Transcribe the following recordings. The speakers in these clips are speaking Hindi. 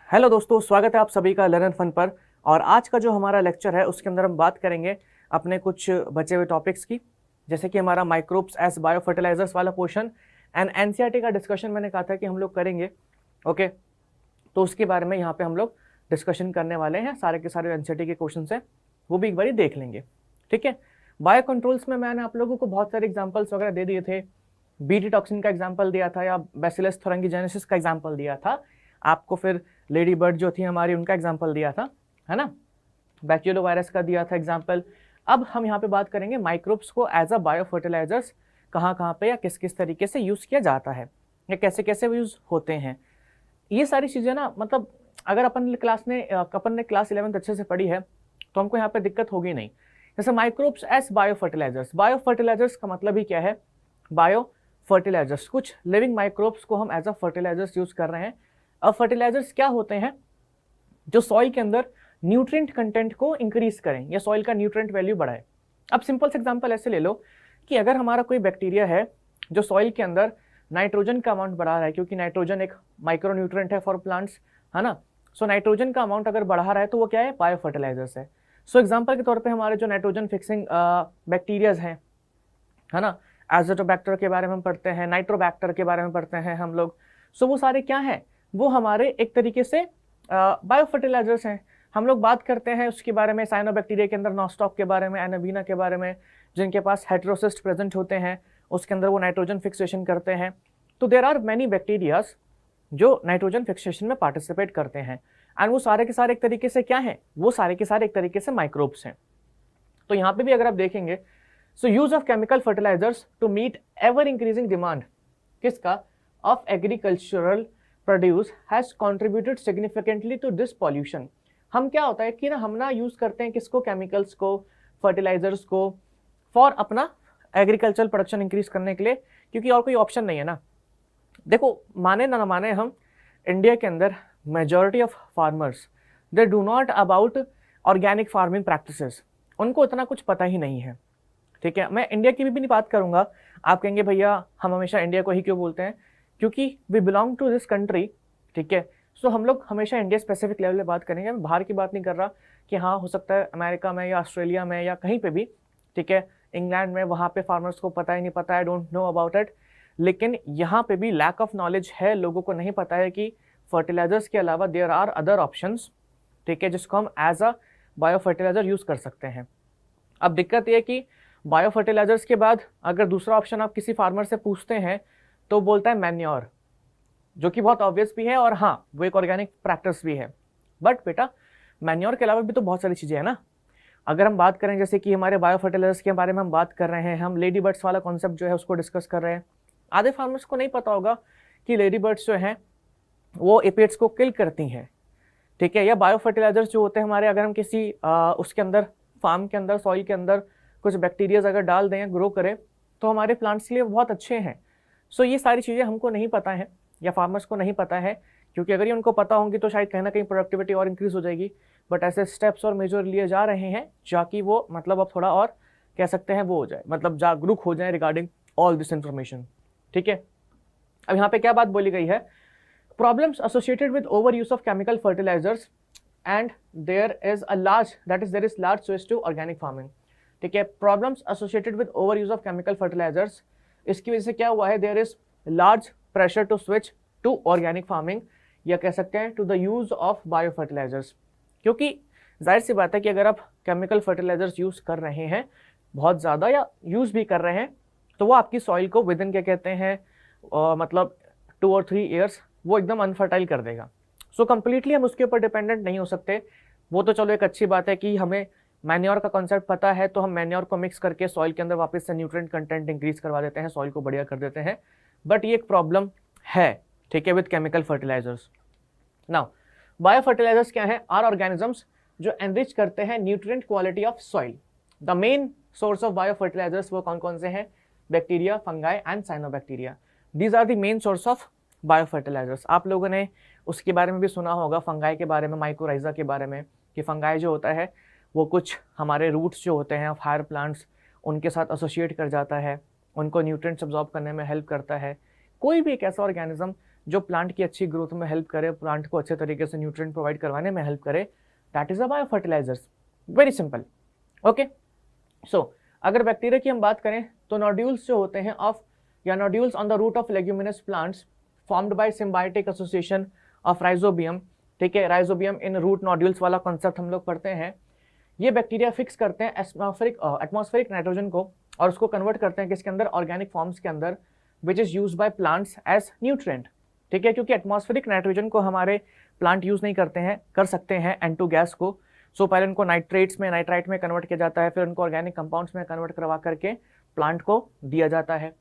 हेलो दोस्तों, स्वागत है आप सभी का लर्न फन पर। और आज का जो हमारा लेक्चर है उसके अंदर हम बात करेंगे अपने कुछ बचे हुए टॉपिक्स की, जैसे कि हमारा माइक्रोब्स एज बायो फर्टिलाइजर्स वाला पोर्शन एंड एनसीईआरटी का डिस्कशन मैंने कहा था कि हम लोग करेंगे। ओके, तो उसके बारे में यहाँ पे हम लोग डिस्कशन करने वाले हैं। सारे के सारे एनसीईआरटी के क्वेश्चन है वो भी एक बार देख लेंगे। ठीक है, बायो कंट्रोल्स में मैंने आप लोगों को बहुत सारे एग्जाम्पल्स वगैरह दे दिए थे। बीटी टॉक्सिन का एग्जाम्पल दिया था या बैसिलस थोरंगीजेनेसिस का एग्जाम्पल दिया था आपको, फिर लेडी बर्ड जो थी हमारी उनका एग्जाम्पल दिया था, है ना। बैक्टीरियो वायरस का दिया था एग्जाम्पल। अब हम यहाँ पे बात करेंगे माइक्रोब्स को एज अ बायो फर्टिलाइजर्स कहाँ कहाँ पे या किस किस तरीके से यूज़ किया जाता है या कैसे कैसे यूज़ होते हैं। ये सारी चीज़ें ना, मतलब अगर अपन ने क्लास 11 अच्छे से पढ़ी है तो हमको यहाँ पे दिक्कत होगी नहीं। जैसे माइक्रोब्स एज बायो फर्टिलाइजर्स का मतलब ही क्या है? बायो फर्टिलाइजर्स, कुछ लिविंग माइक्रोब्स को हम एज अ फर्टिलाइजर्स यूज कर रहे हैं। अब फर्टिलाइजर्स क्या होते हैं? जो सॉइल के अंदर न्यूट्रिएंट कंटेंट को इंक्रीज करें या सॉइल का न्यूट्रिएंट वैल्यू बढ़ाए। अब सिंपल से एग्जांपल ऐसे ले लो कि अगर हमारा कोई बैक्टीरिया है जो सॉइल के अंदर नाइट्रोजन का अमाउंट बढ़ा रहा है, क्योंकि नाइट्रोजन एक माइक्रो न्यूट्रिएंट है फॉर प्लांट्स, है ना। सो नाइट्रोजन का अमाउंट अगर बढ़ा रहा है तो वो क्या है? बायो फर्टिलाइजर्स है। सो एग्जाम्पल के तौर पर हमारे जो नाइट्रोजन फिक्सिंग बैक्टीरियाज हैं, है ना, एजोटोबैक्टर के बारे में हम पढ़ते हैं, नाइट्रोबैक्टर के बारे में पढ़ते हैं हम लोग। सो वो सारे क्या हैं? वो हमारे एक तरीके से बायो फर्टिलाइजर्स हैं। हम लोग बात करते हैं उसके बारे में साइनोबैक्टीरिया के अंदर नॉस्टॉक के बारे में, एनाबीना के बारे में, जिनके पास हेटेरोसिस्ट प्रेजेंट होते हैं, उसके अंदर वो नाइट्रोजन फिक्सेशन करते हैं। तो देयर आर मैनी बैक्टीरियाज जो नाइट्रोजन फिक्सेशन में पार्टिसिपेट करते हैं एंड वो सारे के सारे एक तरीके से क्या हैं? वो सारे के सारे एक तरीके से माइक्रोब्स हैं। तो यहाँ पे भी अगर आप देखेंगे, so use of chemical fertilisers to meet ever increasing demand किसका? Of agricultural produce has contributed significantly to this pollution. हम क्या होता है कि हम ना यूज करते हैं किसको? केमिकल्स को, फर्टिलाइजर्स को, फॉर अपना एग्रीकल्चरल प्रोडक्शन इंक्रीज करने के लिए, क्योंकि और कोई ऑप्शन नहीं है ना। देखो, माने ना माने, हम इंडिया के अंदर majority of farmers they do not about organic farming practices, उनको इतना कुछ पता ही नहीं है। ठीक है, मैं इंडिया की भी नहीं बात करूंगा। आप कहेंगे भैया हम हमेशा इंडिया को ही क्यों बोलते हैं? क्योंकि we belong to this country. ठीक है, सो हम लोग हमेशा इंडिया स्पेसिफिक लेवल पे बात करेंगे। मैं बाहर की बात नहीं कर रहा कि हाँ हो सकता है अमेरिका में या ऑस्ट्रेलिया में या कहीं पे भी, ठीक है, इंग्लैंड में, वहाँ पे फार्मर्स को पता ही नहीं पता है, डोंट नो अबाउट इट। लेकिन यहाँ पे भी लैक ऑफ नॉलेज है, लोगों को नहीं पता है कि फर्टिलाइजर्स के अलावा देयर आर अदर ऑप्शंस, ठीक है, जिसको हम as a bio fertiliser use कर सकते हैं। अब दिक्कत यह है कि बायो फर्टिलाइजर्स के बाद अगर दूसरा ऑप्शन आप किसी फार्मर से पूछते हैं तो बोलता है मैन्योर, जो कि बहुत ऑब्वियस भी है और हाँ वो एक ऑर्गेनिक प्रैक्टिस भी है। बट बेटा, मैन्योर के अलावा भी तो बहुत सारी चीज़ें हैं ना। अगर हम बात करें जैसे कि हमारे बायो फर्टिलाइजर्स के बारे में हम बात कर रहे हैं, हम लेडी बर्ड्स वाला कॉन्सेप्ट जो है उसको डिस्कस कर रहे हैं। आधे फार्मर्स को नहीं पता होगा कि लेडी बर्ड्स जो हैं वो एपेड्स को किल करती हैं। ठीक है, या बायो फर्टिलाइजर्स जो होते हैं हमारे, अगर हम किसी उसके अंदर फार्म के अंदर सॉइल के अंदर कुछ बैक्टीरियाज अगर डाल दें, ग्रो करें, तो हमारे प्लांट्स के लिए बहुत अच्छे हैं। सो ये सारी चीज़ें हमको नहीं पता है या फार्मर्स को नहीं पता है, क्योंकि अगर ये उनको पता होंगी तो शायद कहीं ना कहीं प्रोडक्टिविटी और इंक्रीज हो जाएगी। बट ऐसे स्टेप्स और मेजर लिए जा रहे हैं जाकि वो मतलब अब थोड़ा और कह सकते हैं वो हो जाए, मतलब जागरूक हो जाए रिगार्डिंग ऑल दिस इंफॉर्मेशन। ठीक है, अब यहाँ पे क्या बात बोली गई है? Problems associated with over use of chemical fertilisers and there is large switch to organic farming. ठीक है, problems associated with over use of chemical fertilisers, इसकी वजह से क्या हुआ है? There is large pressure to switch to organic farming, या कह सकते हैं to the use of bio fertilisers. क्योंकि जाहिर सी बात है कि अगर आप केमिकल फर्टिलाइजर्स यूज कर रहे हैं बहुत ज़्यादा या यूज भी कर रहे हैं, तो वो आपकी सॉइल को विद इन क्या कहते हैं मतलब 2 और 3 ईयर्स वो एकदम अनफर्टाइल कर देगा। सो कंप्लीटली हम उसके ऊपर डिपेंडेंट नहीं हो सकते। वो तो चलो एक अच्छी बात है कि हमें मैन्योर का कॉन्सेप्ट पता है, तो हम मैन्योर को मिक्स करके सॉइल के अंदर वापस से न्यूट्रिएंट कंटेंट इंक्रीज करवा देते हैं, सॉइल को बढ़िया कर देते हैं। बट ये एक प्रॉब्लम है, ठीक है, with chemical fertilisers. Now bio fertilisers क्या है? आर ऑर्गेनिजम्स जो एनरिच करते हैं nutrient quality of soil. The main source of bio fertilisers वो कौन कौन से हैं? Bacteria, fungi and cyanobacteria. These are the main source of bio fertilisers. आप लोगों ने उसके बारे में भी सुना होगा, फंगाई के बारे में, माइकोराइजा के बारे में, कि फंगाई जो होता है वो कुछ हमारे रूट्स जो होते हैं हायर प्लांट्स उनके साथ एसोसिएट कर जाता है, उनको न्यूट्रिएंट्स अब्जॉर्ब करने में हेल्प करता है। कोई भी एक ऐसा ऑर्गेनिज्म जो प्लांट की अच्छी ग्रोथ में हेल्प करे, प्लांट को अच्छे तरीके से न्यूट्रिएंट प्रोवाइड करवाने में हेल्प करे, that is a bio fertilisers. Very simple. Okay, so अगर बैक्टीरिया की हम बात करें तो नोड्यूल्स जो होते हैं ऑफ या nodules on the root of leguminous plants formed by symbiotic association of rhizobium, ठीक है, राइजोबियम इन रूट नोड्यूल्स वाला कॉन्सेप्ट हम लोग पढ़ते हैं। ये बैक्टीरिया फिक्स करते हैं एटमॉस्फेरिक नाइट्रोजन को और उसको कन्वर्ट करते हैं किसके अंदर, ऑर्गेनिक फॉर्म्स के अंदर, which is used by plants as nutrient, ठीक है, क्योंकि एटमॉस्फेरिक नाइट्रोजन को हमारे प्लांट यूज नहीं करते हैं, कर सकते हैं N2 गैस को। सो पहले उनको नाइट्रेट्स में, नाइट्राइट में कन्वर्ट किया जाता है, फिर उनको ऑर्गेनिक कंपाउंड्स में कन्वर्ट करवा करके प्लांट को दिया जाता है।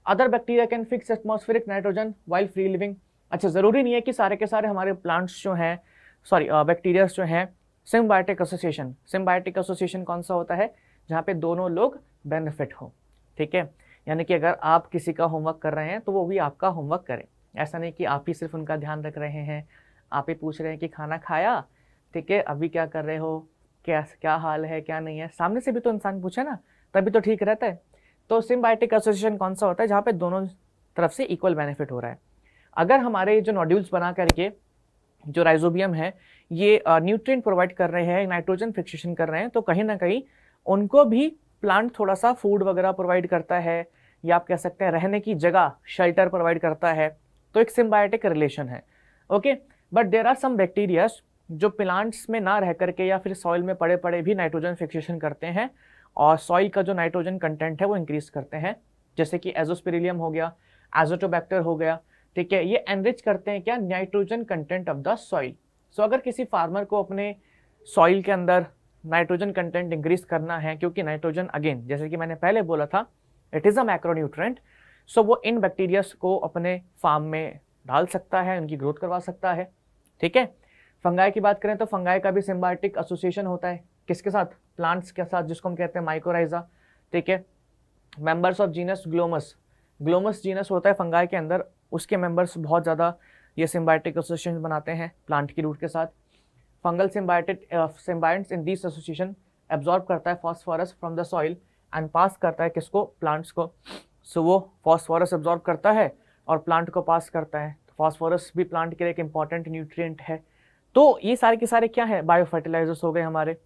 Other bacteria can fix atmospheric nitrogen while free living. अच्छा, जरूरी नहीं है कि सारे के सारे हमारे प्लांट्स जो हैं, बैक्टीरिया जो हैं सिम्बायोटिक एसोसिएशन। सिम्बायोटिक एसोसिएशन कौन सा होता है, जहाँ पे दोनों लोग बेनिफिट हो, ठीक है, यानी कि अगर आप किसी का होमवर्क कर रहे हैं तो वो भी आपका होमवर्क करें। ऐसा नहीं कि आप ही सिर्फ उनका ध्यान रख रहे हैं, आप ही पूछ रहे हैं कि खाना खाया, ठीक है, अभी क्या कर रहे हो, क्या हाल है, क्या नहीं है, सामने से भी तो इंसान पूछे ना, तभी तो ठीक रहता है। तो सिम्बायोटिक एसोसिएशन कौन सा होता है, जहाँ पे दोनों तरफ से इक्वल बेनिफिट हो रहा है। अगर हमारे जो नोड्यूल्स बना करके जो राइजोबियम है ये न्यूट्रिएंट प्रोवाइड कर रहे हैं, नाइट्रोजन फिक्सेशन कर रहे हैं, तो कहीं ना कहीं उनको भी प्लांट थोड़ा सा फूड वगैरह प्रोवाइड करता है, या आप कह सकते हैं रहने की जगह, शेल्टर प्रोवाइड करता है। तो एक सिम्बायोटिक रिलेशन है। Okay, but there are some bacterias जो प्लांट्स में ना रह करके या फिर सॉइल में पड़े पड़े भी नाइट्रोजन फिक्सेशन करते हैं और सॉइल का जो नाइट्रोजन कंटेंट है वो इंक्रीज करते हैं, जैसे कि एजोस्पिरिलियम हो गया, एजोटोबैक्टर हो गया, ठीक है, ये एनरिच करते हैं क्या, nitrogen content of the soil. So अगर किसी फार्मर को अपने सॉइल के अंदर नाइट्रोजन कंटेंट इंक्रीज करना है, क्योंकि नाइट्रोजन अगेन जैसे कि मैंने पहले बोला था इट इज़ अ मैक्रोन्यूट्रेंट, सो वो इन बैक्टीरियाज को अपने फार्म में डाल सकता है, उनकी ग्रोथ करवा सकता है, ठीक है। फंगाई की बात करें तो फंगाई का भी सिम्बायोटिक एसोसिएशन होता है, किसके साथ, प्लांट्स के साथ, जिसको हम कहते हैं माइकोराइजा, ठीक है। Members of genus Glomus, Glomus genus होता है फंगाई के अंदर, उसके मेंबर्स बहुत ज़्यादा ये सिम्बायोटिक एसोसिएशन बनाते हैं प्लांट की रूट के साथ। Fungal symbionts in this association absorb करता है phosphorus from the soil and pass करता है किसको, प्लांट्स को। सो वो फॉस्फोरस एब्जॉर्ब करता है और प्लांट को पास करता है। फॉस्फोरस भी प्लांट के लिए एक इंपॉर्टेंट न्यूट्रिएंट है। तो ये सारे के सारे क्या है, बायो फर्टिलाइजर्स हो गए हमारे,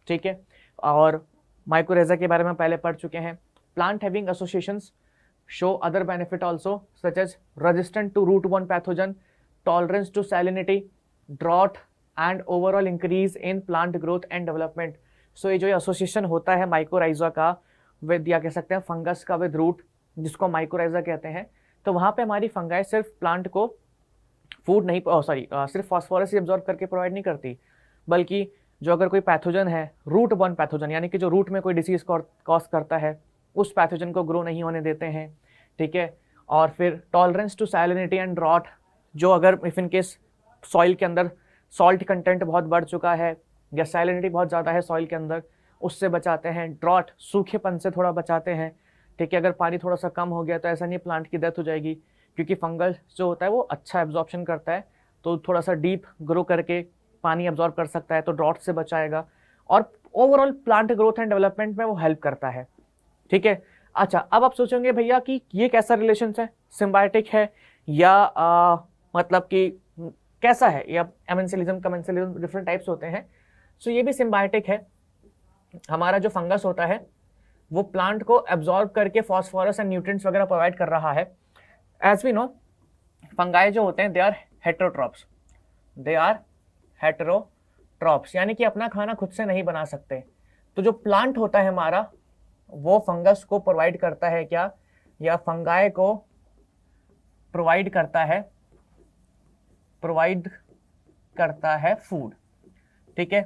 ठीक है। और माइकोराइजा के बारे में पहले पढ़ चुके हैं। Plant having associations show other benefit also such as resistant to root-borne pathogen, tolerance to salinity, drought and overall increase in plant growth and development। so ये जो एसोसिएशन होता है माइकोराइजा का विद, या कह सकते हैं फंगस का विद रूट, जिसको माइकोराइजा कहते हैं, तो वहाँ पे हमारी फंगाई सिर्फ प्लांट को फूड नहीं, सिर्फ फॉस्फोरस ही एब्जॉर्ब करके प्रोवाइड नहीं करती, बल्कि जो अगर कोई पैथोजन है, रूट बॉर्न पैथोजन, यानी कि जो रूट में कोई डिसीज कॉज करता है, उस पैथोजन को ग्रो नहीं होने देते हैं, ठीक है। और फिर tolerance to salinity and drought, जो अगर इफ इन केस सॉइल के अंदर सॉल्ट कंटेंट बहुत बढ़ चुका है या सैलिनिटी बहुत ज़्यादा है सॉइल के अंदर, उससे बचाते हैं। ड्रॉट, सूखेपन से थोड़ा बचाते हैं, ठीक है। अगर पानी थोड़ा सा कम हो गया तो ऐसा नहीं प्लांट की डेथ हो जाएगी, क्योंकि फंगल जो होता है वो अच्छा एब्जॉर्प्शन करता है, तो थोड़ा सा डीप ग्रो करके पानी एब्जॉर्ब कर सकता है, तो ड्रॉट से बचाएगा और overall plant growth and development में वो हेल्प करता है, ठीक है। अच्छा, अब आप सोचेंगे भैया कि ये कैसा रिलेशन है, सिम्बायोटिक है या मतलब कि कैसा है, या एमेंसिलिज्म कमेंसिलिज्म, डिफरेंट टाइप्स होते हैं। सो ये भी सिम्बायोटिक है। हमारा जो फंगस होता है वो प्लांट को एब्जॉर्ब करके फॉस्फोरस एंड न्यूट्रिएंट्स वगैरह प्रोवाइड कर रहा है। एज वी नो, फंगाई जो होते हैं they are heterotrophs, they are heterotrophs, यानी कि अपना खाना खुद से नहीं बना सकते। तो जो प्लांट होता है हमारा वो फंगस को प्रोवाइड करता है क्या, या फंगाई को प्रोवाइड करता है फूड, ठीक है।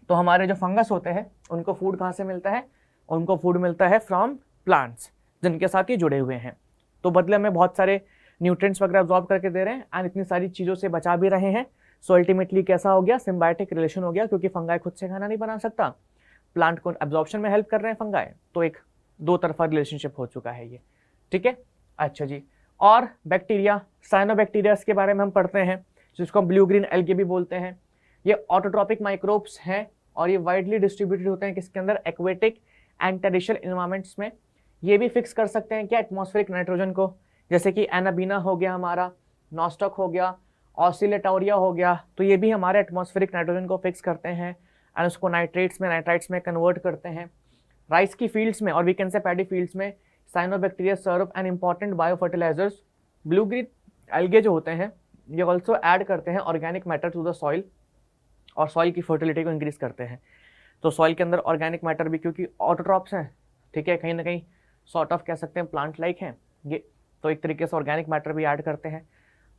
तो हमारे जो फंगस होते हैं उनको फूड कहाँ से मिलता है, उनको फूड मिलता है फ्रॉम प्लांट्स जिनके साथ ये जुड़े हुए हैं। तो बदले में बहुत सारे न्यूट्रिएंट्स वगैरह एब्जॉर्ब करके दे रहे हैं एंड इतनी सारी चीज़ों से बचा भी रहे हैं। सो अल्टीमेटली कैसा हो गया, सिम्बायोटिक रिलेशन हो गया, क्योंकि फंगाई खुद से खाना नहीं बना सकता, प्लांट को एब्जॉर्प्शन में हेल्प कर रहे हैं फंगाई, तो एक दो तरफा रिलेशनशिप हो चुका है ये, ठीक है। अच्छा जी, और बैक्टीरिया, साइनोबैक्टीरियाज के बारे में हम पढ़ते हैं, जिसको हम ब्लू ग्रीन एल्गे भी बोलते हैं। ये ऑटोट्रॉपिक माइक्रोब्स हैं और ये वाइडली डिस्ट्रीब्यूटेड होते हैं किसके अंदर, एक्वेटिक एंड टेरेस्ट्रियल एनवायरमेंट्स में। ये भी फिक्स कर सकते हैं क्या, एटमॉस्फेरिक नाइट्रोजन को, जैसे कि एनाबीना हो गया हमारा, नॉस्टॉक हो गया, ऑसिलेटोरिया हो गया, तो ये भी हमारे एटमॉस्फेरिक नाइट्रोजन को फिक्स करते हैं एंड उसको नाइट्राइट्स में कन्वर्ट करते हैं। राइस की फील्ड्स में और we can say paddy fields में cyanobacteria serve an important bio fertilisers. Blue green algae जो होते हैं ये ऑल्सो ऐड करते हैं organic matter to the soil और सॉइल की फर्टिलिटी को इंक्रीज करते हैं। तो सॉइल के अंदर ऑर्गेनिक मैटर भी, क्योंकि ऑटोट्रॉप्स हैं, ठीक है, कहीं ना कहीं सॉर्ट ऑफ कह सकते हैं प्लांट लाइक हैं ये, तो एक तरीके से ऑर्गेनिक मैटर भी ऐड करते हैं,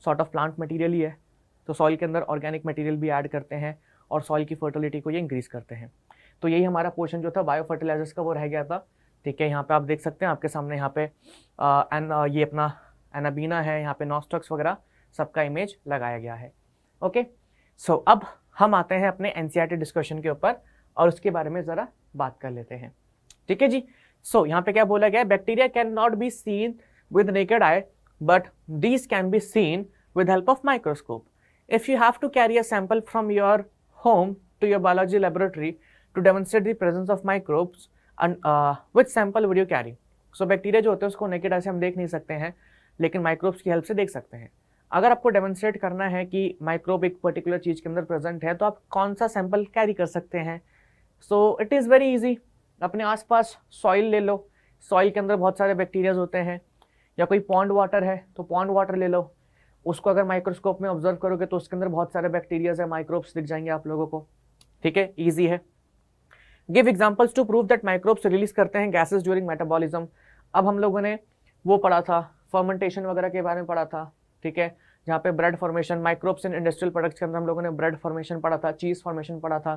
सॉर्ट ऑफ प्लांट मटेरियल ही है, तो सॉइल के अंदर ऑर्गेनिक मटेरियल भी ऐड करते हैं और सॉइल की फर्टिलिटी को ये इंक्रीज करते हैं। तो यही हमारा पोर्शन जो था बायो फर्टिलाइजर्स का वो रह गया था, ठीक है। यहाँ पे आप देख सकते हैं आपके सामने यहाँ पे ये अपना एनाबीना है, यहाँ पे नॉस्टॉक्स वगैरह सबका इमेज लगाया गया है। ओके, सो अब हम आते हैं अपने एनसीईआरटी डिस्कशन के ऊपर और उसके बारे में ज़रा बात कर लेते हैं, ठीक है जी। सो यहाँ पे क्या बोला गया है, bacteria can not be seen with naked eye but these can be seen with help of microscope. If you have to carry a sample from your home to your biology laboratory to demonstrate the presence of microbes, and which sample would you carry? So bacteria जो होते हैं उसको naked eye से हम देख नहीं सकते हैं, लेकिन microbes की हेल्प से देख सकते हैं। अगर आपको डेमोन्स्ट्रेट करना है कि माइक्रोब एक पर्टिकुलर चीज़ के अंदर प्रेजेंट है तो आप कौन सा सैंपल कैरी कर सकते हैं? So it is very easy, अपने आसपास सॉइल ले लो, सॉइल के अंदर बहुत सारे बैक्टीरियाज होते हैं, या कोई पॉन्ड वाटर है तो पॉन्ड वाटर ले लो, उसको अगर माइक्रोस्कोप में ऑब्जर्व करोगे तो उसके अंदर बहुत सारे बैक्टीरियाज है, माइक्रोब्स दिख जाएंगे आप लोगों को, ठीक है, ईजी है। Give examples to prove that microbes release करते हैं गैसेज ड्यूरिंग मेटाबॉलिज्म। अब हम लोगों ने वो पढ़ा था, फर्मेंटेशन वगैरह के बारे में पढ़ा था, ठीक है, जहाँ पे bread formation, microbes in industrial products के अंदर हम लोगों ने ब्रेड फॉर्मेशन पढ़ा था, चीज़ फॉर्मेशन पढ़ा था।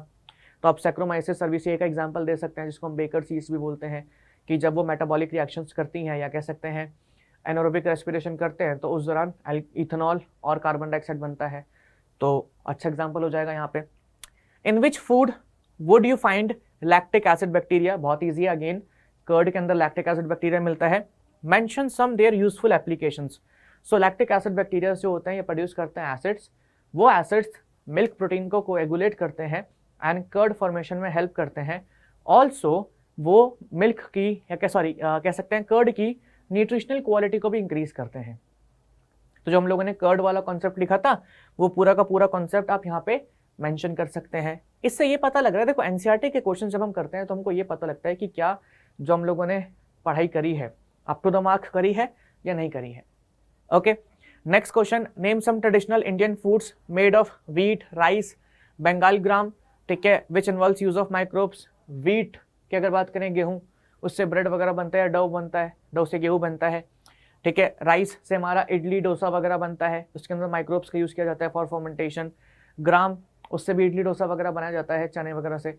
तो आप सैक्रोमाइसिस सर्विसिया का एग्जाम्पल दे सकते हैं, जिसको हम बेकर चीज़ भी बोलते हैं, कि जब वो मेटाबॉलिक रिएक्शंस करती हैं या कह सकते हैं एनारोबिक रेस्पिरेशन करते हैं तो उस दौरान इथेनॉल और कार्बन डाइऑक्साइड बनता है, तो अच्छा एग्जाम्पल हो जाएगा यहाँ पे। In which food would you find lactic acid bacteria? बहुत ईजी है, अगेन कर्ड के अंदर लैक्टिक एसिड बैक्टीरिया मिलता है। Mention some their useful applications. So lactic acid bacteria जो होते हैं ये प्रोड्यूस करते हैं एसिड्स, वो एसिड्स मिल्क प्रोटीन को कोएगुलेट करते हैं एंड कर्ड फॉर्मेशन में हेल्प करते हैं। ऑल्सो वो मिल्क की या कह सकते हैं कर्ड की न्यूट्रिशनल क्वालिटी को भी इंक्रीज करते हैं। तो जो हम लोगों ने कर्ड वाला कॉन्सेप्ट लिखा था वो पूरा का पूरा कॉन्सेप्ट आप यहाँ पे मेंशन कर सकते हैं। इससे ये पता लग रहा है, देखो एनसीईआरटी के क्वेश्चन जब हम करते हैं तो हमको ये पता लगता है कि क्या जो हम लोगों ने पढ़ाई करी है अप टू द मार्क करी है या नहीं करी है। Okay, next question, name some traditional Indian foods made of wheat, rice, Bengal gram, ठीक है, which involves use of microbes. Wheat की अगर बात करें, गेहूँ, उससे ब्रेड वगैरह बनता है, डो बनता है, डो से गेहूँ बनता है, ठीक है। राइस से हमारा इडली डोसा वगैरह बनता है, उसके अंदर माइक्रोब्स का यूज़ किया जाता है फॉर फर्मेंटेशन। ग्राम, उससे भी इडली डोसा वगैरह बनाया जाता है चने वगैरह से,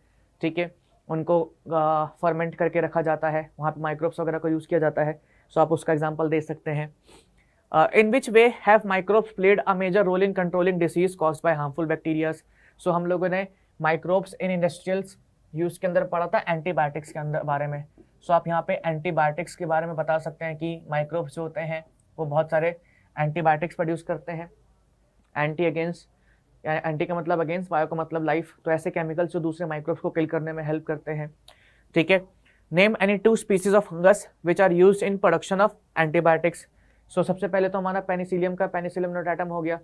ठीक है, उनको फर्मेंट करके रखा जाता है, वहाँ पे माइक्रोब्स वगैरह का यूज़ किया जाता है। सो आप उसका एग्जाम्पल दे सकते हैं। In which way have microbes played a major role in controlling disease caused by harmful bacterias. So हम लोगों ने माइक्रोब्स इन इंडस्ट्रियल्स यूज़ के अंदर पढ़ा था एंटीबायोटिक्स के अंदर बारे में। सो आप यहाँ पे एंटीबायोटिक्स के बारे में बता सकते हैं कि माइक्रोब्स जो होते हैं वो बहुत सारे एंटीबायोटिक्स प्रोड्यूस करते हैं। एंटी अगेंस्ट, एंटी का मतलब अगेंस्ट, बायो का मतलब लाइफ, तो ऐसे केमिकल्स जो दूसरे माइक्रोब्स को किल करने में हेल्प करते हैं, ठीक है। Name any 2 species of fungus which are used in production of antibiotics. So सबसे पहले तो हमारा पेनिसिलियम का पेनिसिलियम नोटाटम हो गया,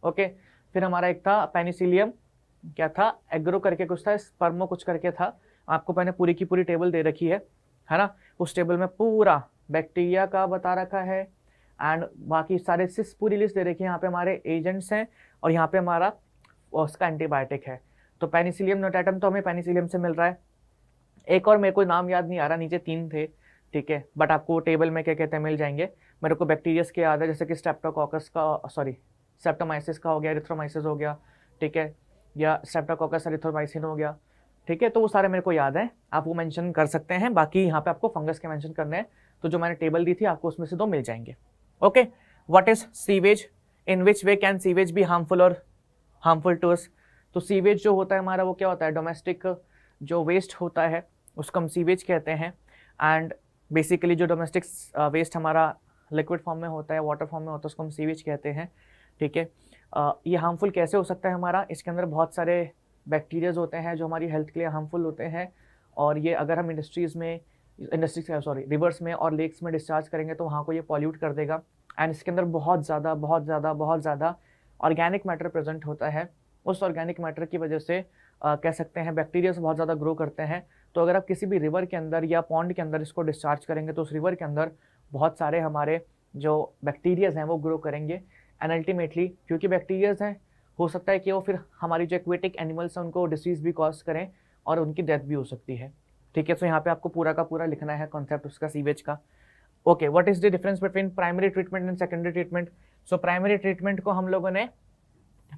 ओके। फिर हमारा एक था पेनिसिलियम, क्या था, एग्रो करके कुछ था, स्पर्मो कुछ करके था। आपको मैंने पूरी की पूरी टेबल दे रखी है ना, उस टेबल में पूरा बैक्टीरिया का बता रखा है एंड बाकी सारे पूरी लिस्ट दे रखी है। यहाँ पे हमारे एजेंट्स हैं और यहाँ पे हमारा उसका एंटीबायोटिक है। तो पेनिसिलियम नोटाटम तो हमें पेनिसिलियम से मिल रहा है। एक और मेरे को नाम याद नहीं आ रहा, नीचे 3 थे, ठीक है, बट आपको टेबल में क्या कहते हैं मिल जाएंगे। मेरे को बैक्टीरियस के याद है, जैसे कि स्ट्रेप्टोकोकस का, सेप्टोमाइसिस का हो गया, एरिथ्रोमाइसिस हो गया, ठीक है, या स्ट्रेप्टोकोकस एरिथ्रोमाइसिन हो गया, ठीक है। तो वो सारे मेरे को याद है, आप वो मेंशन कर सकते हैं। बाकी यहाँ पे आपको फंगस के मेंशन करने हैं, तो जो मैंने टेबल दी थी आपको उसमें से 2 मिल जाएंगे। Okay, what is sewage, in which way can sewage be harmful और हार्मफुल टू अस। तो सीवेज जो होता है हमारा वो क्या होता है, डोमेस्टिक जो वेस्ट होता है उसको हम सीवेज कहते हैं। एंड बेसिकली जो डोमेस्टिक वेस्ट हमारा लिक्विड फॉर्म में होता है, वाटर फॉर्म में होता है, उसको हम सीवेज कहते हैं, ठीक है। ये हार्मफुल कैसे हो सकता है हमारा, इसके अंदर बहुत सारे बैक्टीरियाज होते हैं जो हमारी हेल्थ के लिए हार्मफुल होते हैं, और ये अगर हम रिवर्स में और लेक्स में डिस्चार्ज करेंगे तो वहाँ को ये पॉल्यूट कर देगा एंड इसके अंदर बहुत ज़्यादा ऑर्गेनिक मैटर प्रेजेंट होता है। उस ऑर्गेनिक मैटर की वजह से कह सकते हैं बैक्टीरिया बहुत ज़्यादा ग्रो करते हैं। तो अगर आप किसी भी रिवर के अंदर या पॉन्ड के अंदर इसको डिस्चार्ज करेंगे तो उस रिवर के अंदर बहुत सारे हमारे जो बैक्टीरियाज हैं वो ग्रो करेंगे। एंड अल्टीमेटली क्योंकि बैक्टीरियाज हैं, हो सकता है कि वो फिर हमारी जो एक्वेटिक एनिमल्स हैं उनको डिसीज़ भी कॉज करें और उनकी डेथ भी हो सकती है। ठीक है, तो यहाँ पे आपको पूरा का पूरा लिखना है कॉन्सेप्ट उसका सीवेज का। Okay, what is the difference between primary treatment and secondary treatment? So primary treatment को हम लोगों ने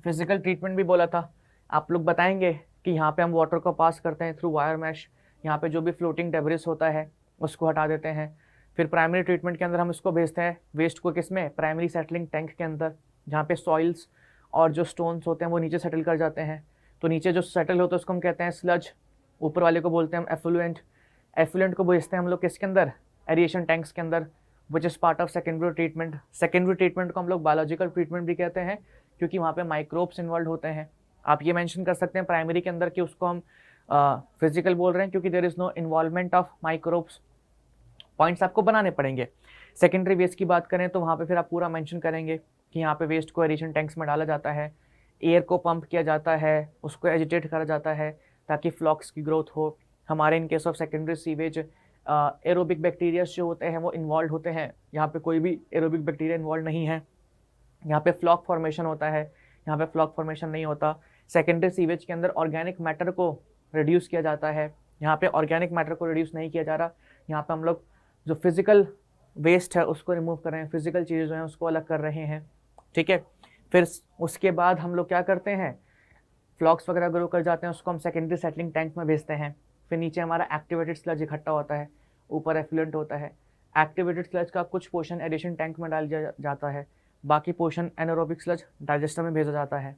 फिजिकल ट्रीटमेंट भी बोला था। आप लोग बताएंगे कि यहाँ पे हम वाटर को पास करते हैं थ्रू वायर मैश, यहाँ पे जो भी फ्लोटिंग डेब्रिस होता है उसको हटा देते हैं। फिर प्राइमरी ट्रीटमेंट के अंदर हम इसको भेजते हैं वेस्ट को किस में, प्राइमरी सेटलिंग टैंक के अंदर, जहाँ पे सॉइल्स और जो स्टोन्स होते हैं वो नीचे सेटल कर जाते हैं। तो नीचे जो सेटल होता है उसको हम कहते हैं स्लज, ऊपर वाले को बोलते हैं हम एफ्लुएंट। एफ्लुएंट को भेजते हैं हम लोग किसके अंदर, एरिएशन टैंक्स के अंदर, which is part of secondary treatment. Secondary treatment को हम लोग बायोलॉजिकल ट्रीटमेंट भी कहते हैं क्योंकि वहाँ पे माइक्रोब्स इन्वॉल्व होते हैं। आप ये मेंशन कर सकते हैं प्राइमरी के अंदर कि उसको हम फिजिकल बोल रहे हैं क्योंकि there is no involvement of microbes. Points आपको बनाने पड़ेंगे। सेकेंडरी वेस्ट की बात करें तो वहाँ पे फिर आप पूरा मेंशन करेंगे कि यहाँ पे वेस्ट को एरेशन टैंक्स में डाला जाता है, एयर को पंप किया जाता है, उसको एजिटेट करा जाता है ताकि फ्लॉक्स की ग्रोथ हो। हमारे in case of secondary sewage aerobic bacterias जो होते हैं वो इन्वॉल्व होते हैं। यहाँ पे कोई भी एरोबिक बैक्टीरिया इन्वॉल्व नहीं है। यहाँ पे फ्लॉक फॉर्मेशन होता है, यहाँ पे फ्लॉक फॉर्मेशन नहीं होता। सेकेंडरी सीवेज के अंदर ऑर्गेनिक मैटर को रिड्यूस किया जाता है, यहाँ पे ऑर्गेनिक मैटर को रिड्यूस नहीं किया जा रहा। यहाँ पे हम लोग जो फिजिकल वेस्ट है उसको रिमूव कर रहे हैं, फिजिकल चीज़ें जो हैं उसको अलग कर रहे हैं। ठीक है, फिर उसके बाद हम लोग क्या करते हैं, फ्लॉक्स वगैरह ग्रो कर जाते हैं, उसको हम सेकेंडरी सेटलिंग टैंक में भेजते हैं। फिर नीचे हमारा एक्टिवेटेड स्लज इकट्ठा होता है, ऊपर एफ्लुएंट होता है। एक्टिवेटेड स्लज का कुछ पोर्शन एडिशन टैंक में डाल दिया जाता है, बाकी पोर्शन एनारोबिक स्लज डाइजेस्टर में भेजा जाता है।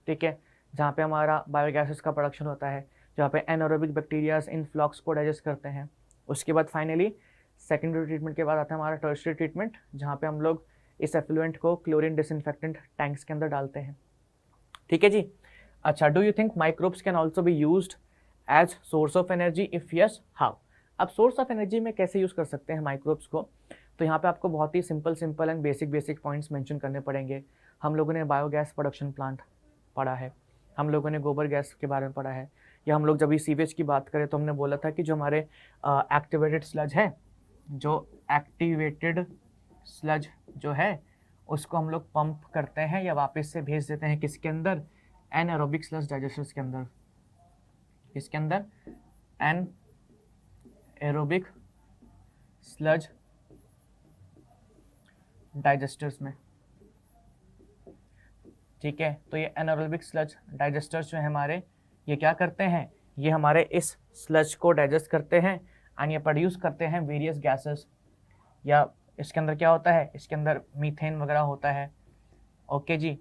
ठीक है, जहाँ पे हमारा बायोगैसेस का प्रोडक्शन होता है, जहाँ पे एनारोबिक बैक्टीरियाज इन फ्लॉक्स को डाइजेस्ट करते हैं। उसके बाद फाइनली सेकेंडरी ट्रीटमेंट के बाद आता है हमारा टर्शियरी ट्रीटमेंट, जहाँ पे हम लोग इस एफ्लुएंट को क्लोरीन डिसइंफेक्टेंट टैंक्स के अंदर डालते हैं। ठीक है जी। अच्छा, do you think microbes can also be used as source of energy? If yes, how? अब सोर्स ऑफ एनर्जी में कैसे यूज़ कर सकते हैं माइक्रोब्स को? तो यहाँ पे आपको बहुत ही simple and basic points mention करने पड़ेंगे। हम लोगों ने बायोगैस प्रोडक्शन प्लांट पढ़ा है, हम लोगों ने गोबर गैस के बारे में पढ़ा है, या हम लोग जब भी सीवेज की बात करें तो हमने बोला था कि जो हमारे एक्टिवेटेड स्लज है, जो एक्टिवेटेड स्लज जो है उसको हम लोग पंप करते हैं या वापस से भेज देते हैं किसके अंदर, एनारोबिक स्लज डाइजेस्टर्स के अंदर। इसके अंदर एनारोबिक स्लज डाइजेस्टर्स में। ठीक है, तो ये एनारोबिक स्लज डाइजेस्टर्स जो है हमारे, ये क्या करते हैं, ये हमारे इस स्लज को डाइजेस्ट करते हैं एंड ये प्रोड्यूस करते हैं वेरियस गैसेस। या इसके अंदर क्या होता है, इसके अंदर मीथेन वगैरह होता है, ओके जी,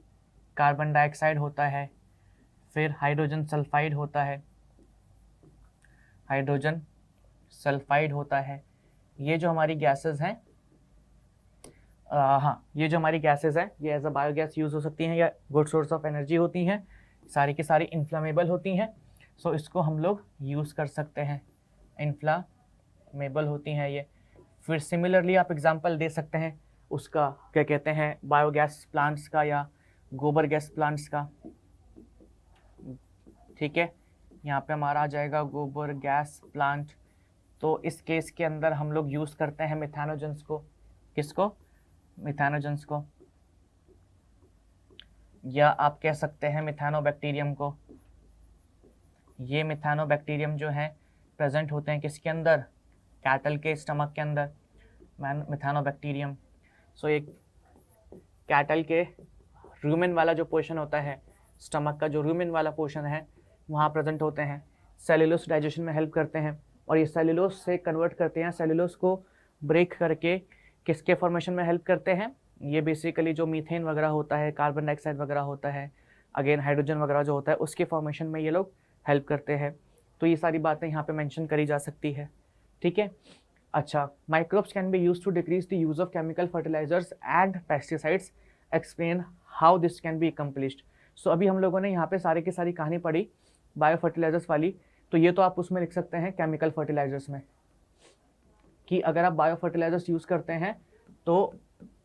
कार्बन डाइऑक्साइड होता है, फिर हाइड्रोजन सल्फाइड होता है, हाइड्रोजन सल्फाइड होता है। ये जो हमारी गैसेस हैं, हाँ, ये जो हमारी गैसेस हैं ये एज अ बायोगैस यूज़ हो सकती हैं या गुड सोर्स ऑफ एनर्जी होती हैं, सारी की सारी इन्फ्लामेबल होती हैं। सो इसको हम लोग यूज़ कर सकते हैं, इन्फ्लामेबल होती हैं ये। फिर सिमिलरली आप एग्जांपल दे सकते हैं उसका, क्या कहते हैं, बायोगैस प्लांट्स का या गोबर गैस प्लांट्स का। ठीक है, यहाँ पे हमारा आ जाएगा गोबर गैस प्लांट। तो इस केस के अंदर हम लोग यूज़ करते हैं मिथानोजेंस को। किसको? मिथानोजेंस को, या आप कह सकते हैं मिथानोबैक्टीरियम को। ये मिथानोबैक्टीरियम जो है प्रेजेंट होते हैं किसके अंदर, कैटल के स्टमक के अंदर, मिथानोबैक्टीरियम। सो एक कैटल के रूमेन वाला जो पोर्शन होता है, स्टमक का जो रूमेन वाला पोर्शन है, वहाँ प्रेजेंट होते हैं। सेलुलोज डाइजेशन में हेल्प करते हैं और ये सेलुलोज से कन्वर्ट करते हैं, सेलुलोज को ब्रेक करके किसके फॉर्मेशन में हेल्प करते हैं, ये बेसिकली जो मीथेन वगैरह होता है, कार्बन डाइऑक्साइड वगैरह होता है, अगेन हाइड्रोजन वगैरह जो होता है, उसके फॉर्मेशन में ये लोग हेल्प करते हैं। तो ये सारी बातें यहाँ पे मेंशन करी जा सकती है। ठीक है, अच्छा, microbes can be used to decrease the use of chemical fertilisers and pesticides, explain how this can be accomplished. So अभी हम लोगों ने यहाँ पे सारी की सारी कहानी पढ़ी बायो फर्टिलाइजर्स वाली, तो ये तो आप उसमें लिख सकते हैं केमिकल फर्टिलाइजर्स में, कि अगर आप बायो फर्टिलाइजर्स यूज़ करते हैं तो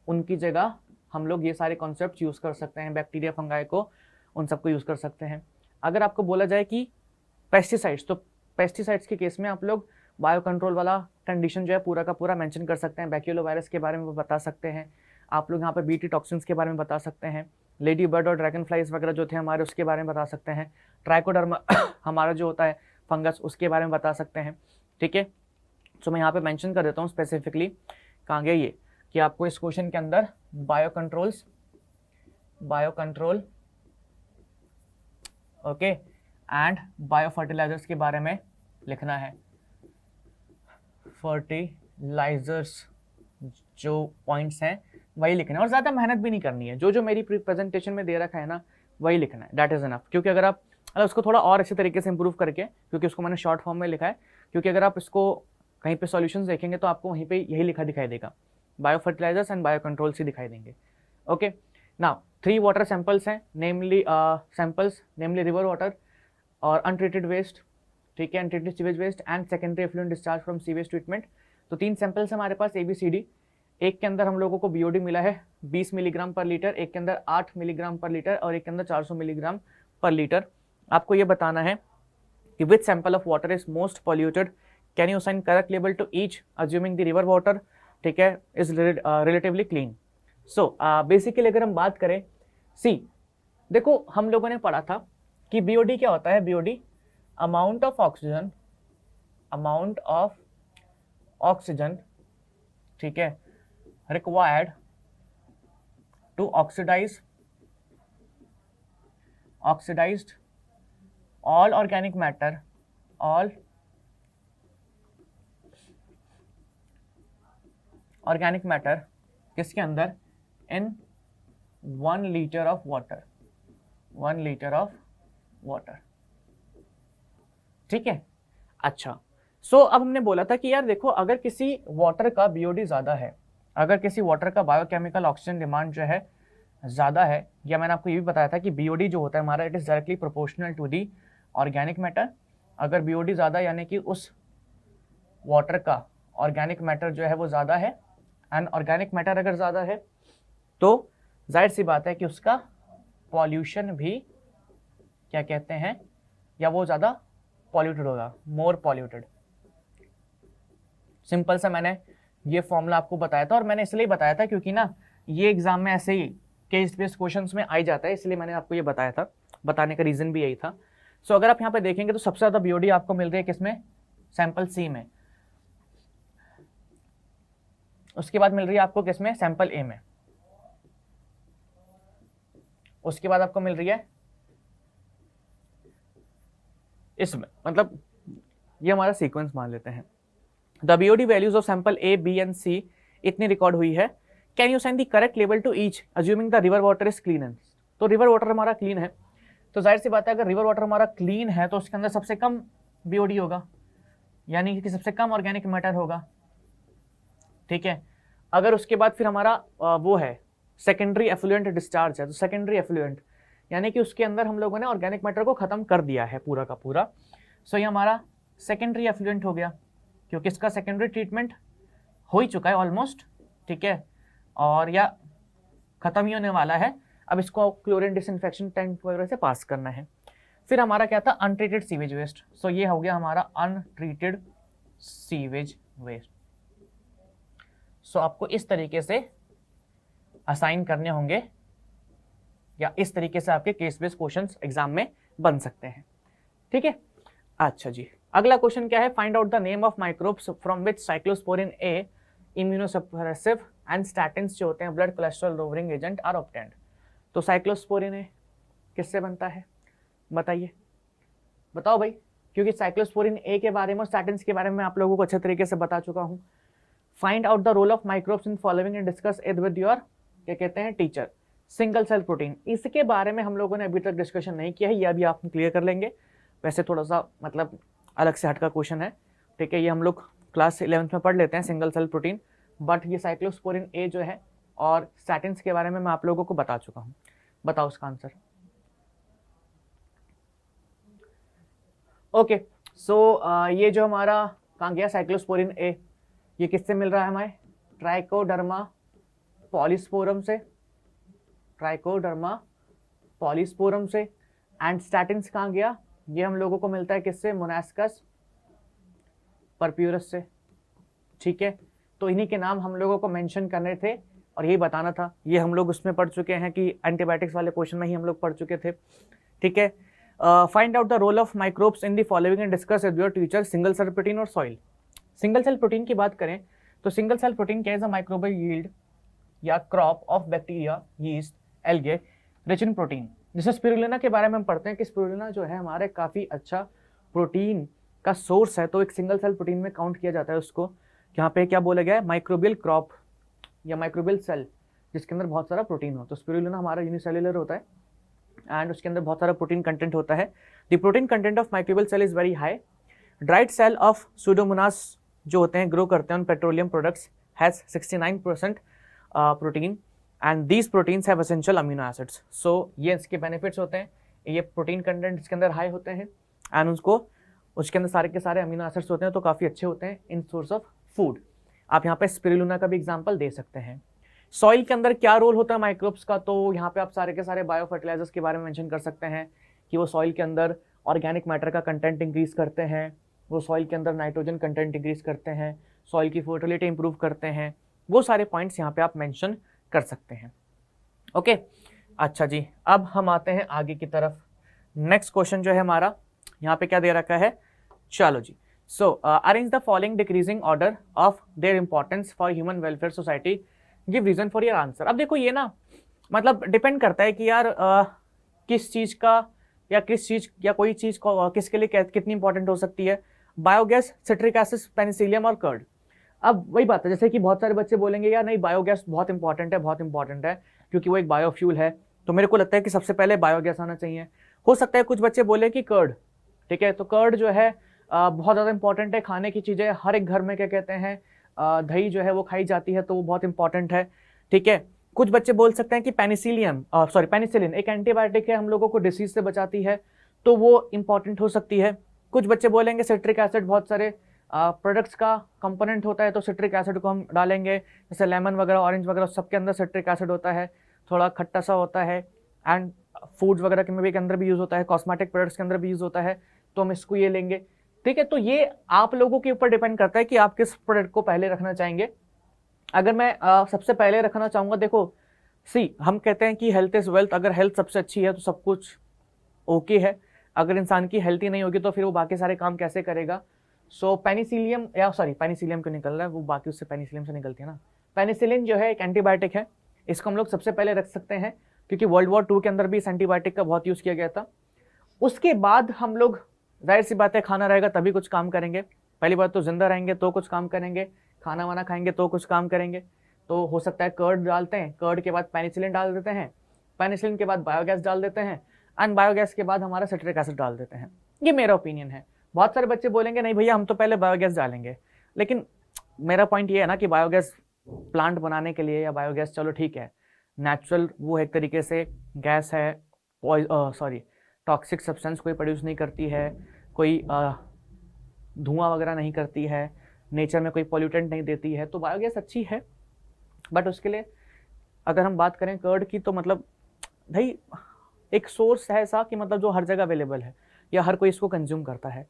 उनकी जगह हम लोग ये सारे कॉन्सेप्ट यूज़ कर सकते हैं, बैक्टीरिया फंगाई को, उन सबको यूज़ कर सकते हैं। अगर आपको बोला जाए कि पेस्टिसाइड्स, तो पेस्टिसाइड्स के केस में आप लोग बायो कंट्रोल वाला कंडीशन जो है पूरा का पूरा मेंशन कर सकते हैं। बैक्यूलो वायरस के बारे में बता सकते हैं आप लोग, यहाँ पर बीटी टॉक्सिन्स के बारे में बता सकते हैं, लेडी बर्ड और ड्रैगन फ्लाइज वगैरह जो थे हमारे उसके बारे में बता सकते हैं, ट्राइकोडर्मा हमारा जो होता है फंगस उसके बारे में बता सकते हैं। ठीक है, तो मैं यहाँ पे मेंशन कर देता हूँ स्पेसिफिकली कहाँ गया ये कि आपको इस क्वेश्चन के अंदर biocontrol okay and biofertilizers के बारे में लिखना है। फर्टिलाइजर्स जो पॉइंट्स हैं वही लिखना है और ज़्यादा मेहनत भी नहीं करनी है, जो मेरी प्रेजेंटेशन में दे रखा है ना वही लिखना है, दैट इज़ इनफ। क्योंकि अगर आप उसको थोड़ा और अच्छे तरीके से इंप्रूव करके, क्योंकि उसको मैंने शॉर्ट फॉर्म में लिखा है, क्योंकि अगर आप इसको कहीं पे सॉल्यूशंस देखेंगे तो आपको वहीं पे यही लिखा दिखाई देगा, bio fertilisers and bio controls ही दिखाई देंगे। ओके, नाउ 3 वाटर सैंपल्स हैं, नेमली रिवर वाटर और अनट्रीटेड वेस्ट, ठीक है, untreated sewage waste and secondary effluent discharge from sewage treatment. तो 3 सैंपल्स हमारे पास ABCD। एक के अंदर हम लोगों को BOD मिला है 20 मिलीग्राम पर लीटर, एक के अंदर 8 मिलीग्राम पर लीटर और एक के अंदर 400 मिलीग्राम पर लीटर। आपको ये बताना है कि which sample of water is most polluted, can you assign correct label to each assuming the river water, ठीक है, is relatively clean. So basically अगर हम बात करें, सी देखो हम लोगों ने पढ़ा था कि BOD क्या होता है, BOD अमाउंट ऑफ ऑक्सीजन, ठीक है, required to oxidized all organic matter किसके अंदर, इन 1 लीटर ऑफ वाटर, ठीक है। अच्छा, सो अब हमने बोला था कि यार देखो अगर किसी वाटर का BOD ज़्यादा है, अगर किसी वाटर का बायोकेमिकल ऑक्सीजन डिमांड जो है ज़्यादा है, या मैंने आपको ये भी बताया था कि BOD जो होता है हमारा it is directly proportional to the organic matter. अगर BOD ज़्यादा यानी कि उस वाटर का ऑर्गेनिक मैटर जो है वो ज़्यादा है, एंड ऑर्गेनिक मैटर अगर ज़्यादा है तो जाहिर सी बात है कि उसका पॉल्यूशन भी क्या कहते हैं, या वो ज़्यादा पॉल्यूटेड होगा, मोर पॉल्यूटेड। सिंपल सा मैंने ये फॉर्मूला आपको बताया था, और मैंने इसलिए बताया था क्योंकि ना ये एग्जाम में ऐसे ही केस बेस्ड क्वेश्चंस में आ ही जाता है, इसलिए मैंने आपको ये बताया था, बताने का रीज़न भी यही था। सो अगर आप यहाँ पे देखेंगे तो सबसे ज़्यादा BOD आपको मिल रही है किसमें, सैंपल C में, उसके बाद मिल रही है आपको किसमें, सैंपल A में, उसके बाद आपको मिल रही है इसमें, मतलब ये हमारा सीक्वेंस मान लेते हैं। The BOD values of sample A, B and C इतनी रिकॉर्ड हुई है, can you sign the correct level to each assuming the river water is clean. तो रिवर वाटर हमारा क्लीन है, तो जाहिर सी बात है अगर रिवर वाटर हमारा क्लीन है तो उसके अंदर सबसे कम BOD होगा, यानी कि सबसे कम ऑर्गेनिक मैटर होगा, ठीक है। अगर उसके बाद फिर हमारा वो है सेकेंडरी एफ्लुएंट डिस्चार्ज है, तो सेकेंडरी एफ्लुएंट यानी कि उसके अंदर हम लोगों ने ऑर्गेनिक मैटर को खत्म कर दिया है पूरा का पूरा। सो ये हमारा सेकेंडरी एफ्लुएंट हो गया, क्योंकि इसका सेकेंडरी ट्रीटमेंट हो ही चुका है ऑलमोस्ट, ठीक है, और या खत्म ही होने वाला है। अब इसको क्लोरीन डिसइंफेक्शन टैंक वगैरह से पास करना है। फिर हमारा क्या था, अनट्रीटेड सीवेज वेस्ट। सो ये हो गया हमारा अनट्रीटेड सीवेज वेस्ट। सो आपको इस तरीके से असाइन करने होंगे, या इस तरीके से आपके केस बेस्ड क्वेश्चंस एग्जाम में बन सकते हैं, ठीक है। अच्छा जी, अगला क्वेश्चन क्या है, find out the name of microbes from which cyclosporin A, immunosuppressive and statins जो होते हैं blood cholesterol lowering agent are obtained. तो साइक्लोस्पोरिन ए किससे बनता है, बताइए, बताओ भाई, क्योंकि साइक्लोस्पोरिन ए के बारे में और स्टैटिन्स के बारे में आप लोगों को अच्छे तरीके से बता चुका हूँ। Find out the role of microbes in following and discuss it with your क्या कहते हैं टीचर। सिंगल सेल प्रोटीन, इसके बारे में हम लोगों ने अभी तक डिस्कशन नहीं किया है, ये अभी आप क्लियर कर लेंगे। वैसे थोड़ा सा मतलब अलग से हटका क्वेश्चन है, ठीक है, ये हम लोग क्लास 11th में पढ़ लेते हैं सिंगल सेल प्रोटीन, बट ये साइक्लोस्पोरिन ए जो है और स्टैटिन्स के बारे में मैं आप लोगों को बता चुका हूँ। बताओ उसका आंसर। ओके, सो ये जो हमारा कहाँ गया साइक्लोस्पोरिन ए, ये किससे मिल रहा है हमें, ट्राइकोडर्मा पॉलीस्पोरम से, ट्राइकोडर्मा पॉलीस्पोरम से। एंड स्टैटिन्स कहाँ गया, ये हम लोगों को मिलता है किससे, मोनास्कस परप्यूरस से। ठीक है, तो इन्हीं के नाम हम लोगों को मेंशन करने थे और यही बताना था। ये हम लोग उसमें पढ़ चुके हैं कि एंटीबायोटिक्स वाले क्वेश्चन में ही हम लोग पढ़ चुके थे। ठीक है, find out the role of microbes in the following and discuss with your teacher, single cell protein और सॉइल। सिंगल सेल प्रोटीन की बात करें तो सिंगल सेल प्रोटीन क्या है, माइक्रोबियल यील्ड या crop of bacteria, yeast, algae rich in protein. जैसे स्पिरुलिना के बारे में हम पढ़ते हैं कि स्पिरुलिना जो है हमारे काफ़ी अच्छा प्रोटीन का सोर्स है, तो एक सिंगल सेल प्रोटीन में काउंट किया जाता है उसको। यहाँ पे क्या बोला गया है, माइक्रोबियल क्रॉप या माइक्रोबियल सेल जिसके अंदर बहुत सारा प्रोटीन हो। तो स्पिरुलिना हमारा यूनिसेल्युलर होता है एंड उसके अंदर बहुत सारा प्रोटीन कंटेंट होता है। The protein content of microbial cell is very high. Dried cell of pseudomonas जो होते हैं ग्रो करते हैं petroleum products has 69% protein and these proteins have essential amino acids. So ये इसके बेनिफिट्स होते हैं, ये प्रोटीन कंटेंट इसके अंदर हाई होते हैं एंड उसके अंदर सारे के सारे अमीनो एसिड्स होते हैं, तो काफ़ी अच्छे होते हैं इन सोर्स ऑफ फूड। आप यहाँ पे स्पिरुलिना का भी एग्जांपल दे सकते हैं। सॉइल के अंदर क्या रोल होता है माइक्रोब्स का, तो यहाँ पे आप सारे के सारे बायो फर्टिलाइजर्स के बारे में मेंशन कर सकते हैं कि वो सॉइल के अंदर ऑर्गेनिक मैटर का कंटेंट इंक्रीज करते हैं, वो सॉइल के अंदर नाइट्रोजन कंटेंट इंक्रीज करते हैं, सॉइल की फर्टिलिटी इंप्रूव करते हैं। वो सारे पॉइंट्स यहाँ पे आप मेंशन कर सकते हैं। ओके, अच्छा जी, अब हम आते हैं आगे की तरफ। नेक्स्ट क्वेश्चन जो है हमारा यहाँ पे क्या दे रखा है, चलो जी। So arrange the following decreasing order of their importance for human welfare society, give reason for your answer. अब देखो ये ना मतलब डिपेंड करता है कि यार किस चीज़ का या किस चीज़ या कोई चीज़ को किसके लिए कितनी इंपॉर्टेंट हो सकती है। बायोगैस, सिट्रिक एसिड, पेनिसिलियम और कर्ड। अब वही बात है, जैसे कि बहुत सारे बच्चे बोलेंगे यार नहीं बायोगैस बहुत इंपॉर्टेंट है, बहुत इंपॉर्टेंट है क्योंकि वो एक बायोफ्यूल है, तो मेरे को लगता है कि सबसे पहले बायोगैस आना चाहिए। हो सकता है कुछ बच्चे बोले कि कर्ड, ठीक है, तो कर्ड जो है बहुत ज़्यादा इंपॉर्टेंट है, खाने की चीज़ें हर एक घर में क्या कहते हैं दही जो है वो खाई जाती है, तो वो बहुत इंपॉर्टेंट है। ठीक है, कुछ बच्चे बोल सकते हैं कि पेनिसिलिन एक एंटीबायोटिक है, हम लोगों को डिसीज से बचाती है, तो वो इंपॉर्टेंट हो सकती है। कुछ बच्चे बोलेंगे सिट्रिक एसिड बहुत सारे प्रोडक्ट्स का कंपोनेंट होता है, तो सिट्रिक एसिड को हम डालेंगे, जैसे लेमन वगैरह, ऑरेंज वगैरह, सबके अंदर सिट्रिक एसिड होता है, थोड़ा खट्टा सा होता है एंड फूड्स वगैरह के में भी अंदर भी यूज़ होता है, कॉस्मेटिक प्रोडक्ट्स के अंदर भी यूज़ होता है, तो हम इसको ये लेंगे। ठीक है, तो ये आप लोगों के ऊपर डिपेंड करता है कि आप किस प्रोडक्ट को पहले रखना चाहेंगे। अगर मैं सबसे पहले रखना चाहूँगा, देखो हम कहते हैं कि हेल्थ इज़ वेल्थ, अगर हेल्थ सबसे अच्छी है तो सब कुछ ओके है, अगर इंसान की हेल्थ ही नहीं होगी तो फिर वो बाकी सारे काम कैसे करेगा। सो पेनिसिलियम पेनिसिलियम क्यों निकल रहा है, वो बाकी उससे पेनिसिलियम से निकलती है ना। पेनिसिलिन जो है एक एंटीबायोटिक है, इसको हम लोग सबसे पहले रख सकते हैं क्योंकि वर्ल्ड वॉर 2 के अंदर भी इस एंटीबायोटिक का बहुत यूज़ किया गया था। उसके बाद हम लोग जाहिर सी बात है खाना रहेगा तभी कुछ काम करेंगे, पहली बात तो जिंदा रहेंगे तो कुछ काम करेंगे, खाना वाना खाएंगे तो कुछ काम करेंगे, तो हो सकता है कर्ड डालते हैं, कर्ड के बाद पेनिसिलिन डाल देते हैं, पेनिसिलिन के बाद बायोगैस डाल देते हैं एंड बायोगैस के बाद हमारा सिट्रिक एसिड डाल देते हैं। ये मेरा ओपिनियन है। बहुत सारे बच्चे बोलेंगे नहीं भैया हम तो पहले बायोगैस डालेंगे, लेकिन मेरा पॉइंट ये है ना कि बायोगैस प्लांट बनाने के लिए या बायोगैस चलो ठीक है नेचुरल, वो एक तरीके से गैस है, टॉक्सिक सब्सटेंस कोई प्रोड्यूस नहीं करती है, कोई धुआं वगैरह नहीं करती है, नेचर में कोई पॉल्यूटेंट नहीं देती है, तो बायोगैस अच्छी है। बट उसके लिए अगर हम बात करें कर्ड की, तो मतलब भाई एक सोर्स है ऐसा कि मतलब जो हर जगह अवेलेबल है या हर कोई इसको कंज्यूम करता है,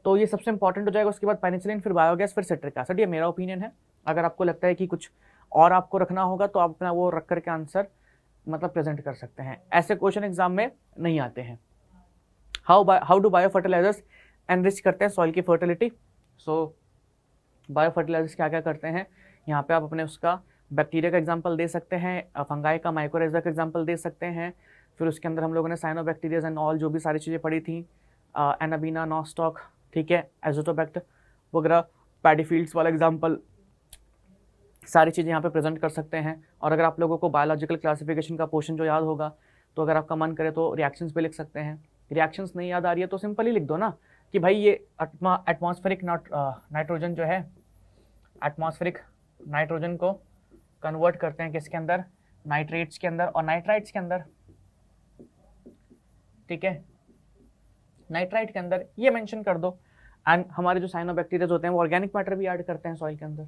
तो ये सबसे इंपॉर्टेंट हो जाएगा। उसके बाद पेनिसिलिन, फिर बायोगैस, फिर सिट्रिक एसिड। ये मेरा ओपिनियन है। अगर आपको लगता है कि कुछ और आपको रखना होगा तो आप अपना वो रख करके आंसर मतलब प्रेजेंट कर सकते हैं। ऐसे क्वेश्चन एग्जाम में नहीं आते हैं। How do biofertilizers enrich करते हैं सॉइल की फर्टिलिटी। सो बायो फर्टिलाइजर्स क्या क्या करते हैं, यहाँ पे आप अपने उसका बैक्टीरिया का एग्जाम्पल दे सकते हैं, फंगाई का, माइकोराइजा का एग्जाम्पल दे सकते हैं। फिर उसके अंदर हम लोगों ने साइनोबैक्टीरियाज एंड ऑल जो भी सारी चीज़ें पढ़ी थी, एनाबीना, नॉस्टॉक, ठीक है, एजोटोबैक्ट वगैरह, पैडीफील्ड्स वाला एग्जाम्पल, सारी चीज़ें यहाँ पे प्रेजेंट कर सकते हैं। और अगर आप लोगों को बायोलॉजिकल क्लासिफिकेशन का पोर्शन जो याद होगा, तो अगर आपका मन करे तो रिएक्शंस पे लिख सकते हैं। रिएक्शंस नहीं याद आ रही है तो सिंपली लिख दो ना कि भाई ये एटमॉस्फेरिक नाइट्रोजन जो है, एटमॉस्फेरिक नाइट्रोजन को कन्वर्ट करते हैं किसके अंदर, नाइट्रेट्स के अंदर और नाइट्राइट्स के अंदर, ठीक है, नाइट्राइट के अंदर, ये मेंशन कर दो। एंड हमारे जो साइनोबैक्टीरियाज होते हैं वो ऑर्गेनिक मैटर भी ऐड करते हैं सॉइल के अंदर,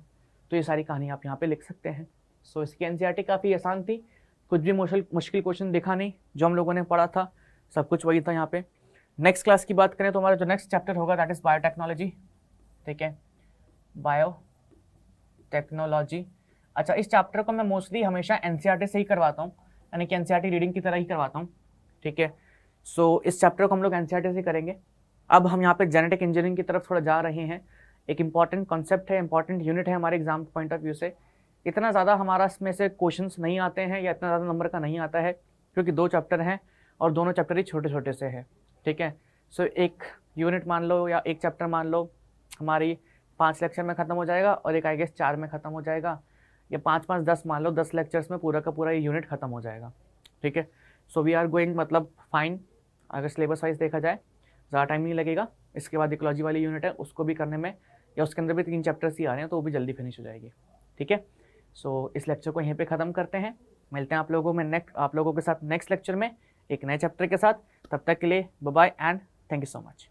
तो ये सारी कहानी आप यहाँ पे लिख सकते हैं। सो इसकी एनसीईआरटी काफ़ी आसान थी, कुछ भी मुश्किल क्वेश्चन दिखा नहीं, जो हम लोगों ने पढ़ा था सब कुछ वही था यहाँ पे। नेक्स्ट क्लास की बात करें तो हमारा जो नेक्स्ट चैप्टर होगा दैट इज़ बायोटेक्नोलॉजी, ठीक है, बायोटेक्नोलॉजी। अच्छा, इस चैप्टर को मैं मोस्टली हमेशा एनसीईआरटी से ही करवाता हूँ, यानी कि एनसीईआरटी रीडिंग की तरह ही करवाता हूँ, ठीक है। सो इस चैप्टर को हम लोग एनसीईआरटी से करेंगे। अब हम यहाँ पे जेनेटिक इंजीनियरिंग की तरफ थोड़ा जा रहे हैं। एक इंपॉर्टेंट कॉन्सेप्ट है, इंपॉर्टेंट यूनिट है हमारे एग्जाम पॉइंट ऑफ व्यू से। इतना ज़्यादा हमारा इसमें से क्वेश्चंस नहीं आते हैं या इतना ज़्यादा नंबर का नहीं आता है, क्योंकि 2 चैप्टर हैं और दोनों चैप्टर ही छोटे छोटे से हैं, ठीक है। सो एक यूनिट मान लो या एक चैप्टर मान लो हमारी 5 लेक्चर में ख़त्म हो जाएगा और एक आई गेस 4 में ख़त्म हो जाएगा, या 5-5 10 मान लो 10 लेक्चर्स में पूरा का पूरा ये यूनिट ख़त्म हो जाएगा, ठीक है। सो वी आर गोइंग मतलब फाइन, अगर सिलेबस वाइज देखा जाए ज़्यादा टाइम नहीं लगेगा। इसके बाद इकोलॉजी वाली यूनिट है, उसको भी करने में, या उसके अंदर भी 3 चैप्टर्स ही आ रहे हैं तो वो भी जल्दी फिनिश हो जाएगी, ठीक है। सो इस लेक्चर को यहीं पे ख़त्म करते हैं, मिलते हैं आप लोगों के साथ नेक्स्ट लेक्चर में एक नए चैप्टर के साथ। तब तक के लिए bye bye and thank you so much.